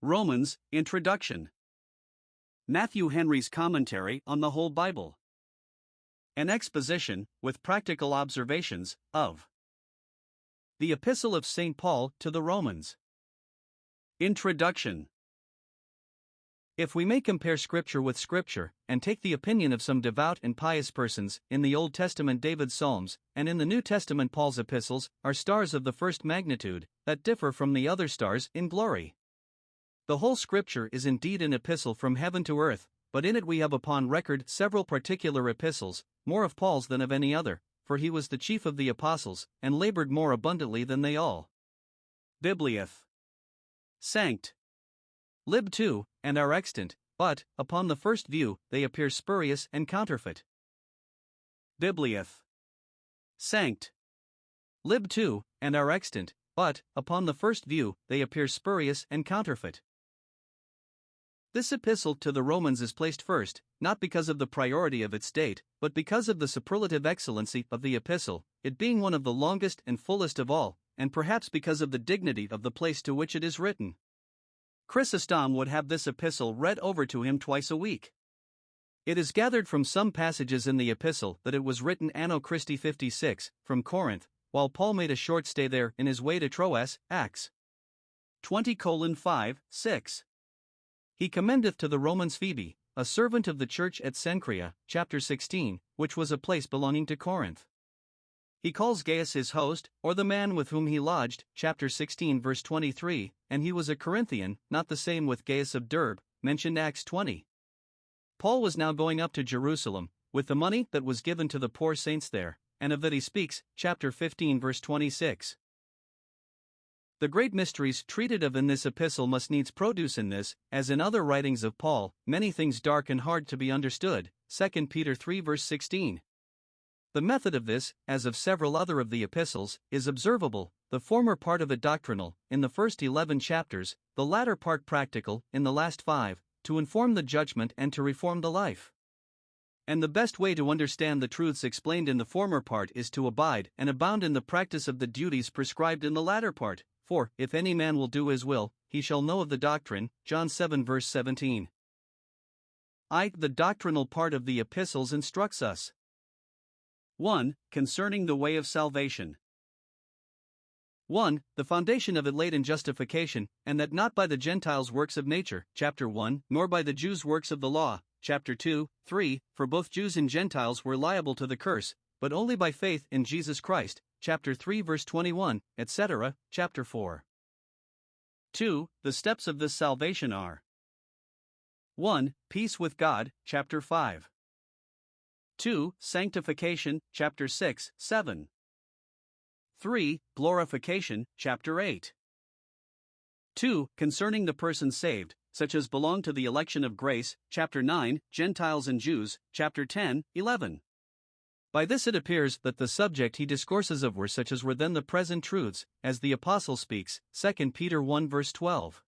Romans, Introduction. Matthew Henry's Commentary on the Whole Bible. An exposition, with practical observations, of the Epistle of St. Paul to the Romans. Introduction. If we may compare Scripture with Scripture, and take the opinion of some devout and pious persons, in the Old Testament David's Psalms, and in the New Testament Paul's epistles, are stars of the first magnitude, that differ from the other stars in glory. The whole Scripture is indeed an epistle from heaven to earth, but in it we have upon record several particular epistles, more of Paul's than of any other, for he was the chief of the apostles, and labored more abundantly than they all. Bibliath. Sanct. Lib 2, and are extant, but, upon the first view, they appear spurious and counterfeit. Bibliath. Sanct. Lib 2, and are extant, but, upon the first view, they appear spurious and counterfeit. This epistle to the Romans is placed first, not because of the priority of its date, but because of the superlative excellency of the epistle, it being one of the longest and fullest of all, and perhaps because of the dignity of the place to which it is written. Chrysostom would have this epistle read over to him twice a week. It is gathered from some passages in the epistle that it was written Anno Christi 56, from Corinth, while Paul made a short stay there in his way to Troas, Acts 20:5, 6. He commendeth to the Romans Phoebe, a servant of the church at Cenchrea, chapter 16, which was a place belonging to Corinth. He calls Gaius his host, or the man with whom he lodged, chapter 16 verse 23, and he was a Corinthian, not the same with Gaius of Derbe, mentioned Acts 20. Paul was now going up to Jerusalem, with the money that was given to the poor saints there, and of that he speaks, chapter 15 verse 26. The great mysteries treated of in this epistle must needs produce in this, as in other writings of Paul, many things dark and hard to be understood, 2 Peter 3 verse 16. The method of this, as of several other of the epistles, is observable, the former part of it doctrinal, in the first 11 chapters, the latter part practical, in the last 5, to inform the judgment and to reform the life. And the best way to understand the truths explained in the former part is to abide and abound in the practice of the duties prescribed in the latter part. For, if any man will do his will, he shall know of the doctrine, John 7 verse 17. The doctrinal part of the epistles instructs us. 1. Concerning the way of salvation. 1. The foundation of it laid in justification, and that not by the Gentiles' works of nature, chapter 1, nor by the Jews' works of the law, chapter 2, 3, for both Jews and Gentiles were liable to the curse, but only by faith in Jesus Christ, chapter 3 verse 21, etc., chapter 4. 2. The steps of this salvation are 1. Peace with God, chapter 5. 2. Sanctification, chapter 6, 7. 3. Glorification, chapter 8. 2. Concerning the persons saved, such as belong to the election of grace, chapter 9, Gentiles and Jews, chapter 10, 11. By this it appears that the subject he discourses of were such as were then the present truths, as the Apostle speaks, 2 Peter 1 verse 12.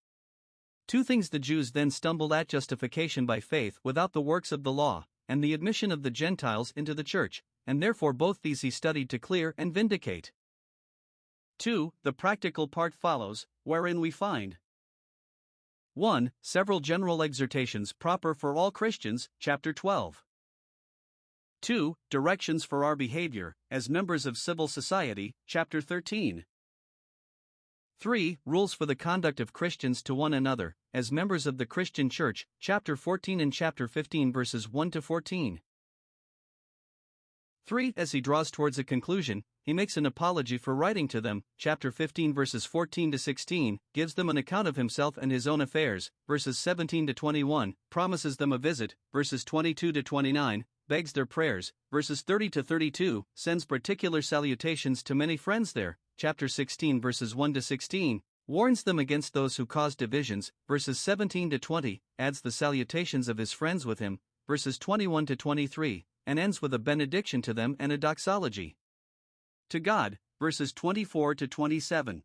2 things the Jews then stumbled at: justification by faith without the works of the law, and the admission of the Gentiles into the church, and therefore both these he studied to clear and vindicate. 2. The practical part follows, wherein we find 1. Several general exhortations proper for all Christians, chapter 12. 2. Directions for our behavior, as members of civil society, chapter 13. 3. Rules for the conduct of Christians to one another, as members of the Christian Church, chapter 14 and chapter 15 verses 1 to 14. 3. As he draws towards a conclusion, he makes an apology for writing to them, chapter 15 verses 14 to 16, gives them an account of himself and his own affairs, verses 17 to 21, promises them a visit, verses 22 to 29, begs their prayers, verses 30 to 32, sends particular salutations to many friends there, chapter 16 verses 1 to 16, warns them against those who cause divisions, verses 17 to 20, adds the salutations of his friends with him, verses 21 to 23, and ends with a benediction to them and a doxology to God, verses 24 to 27.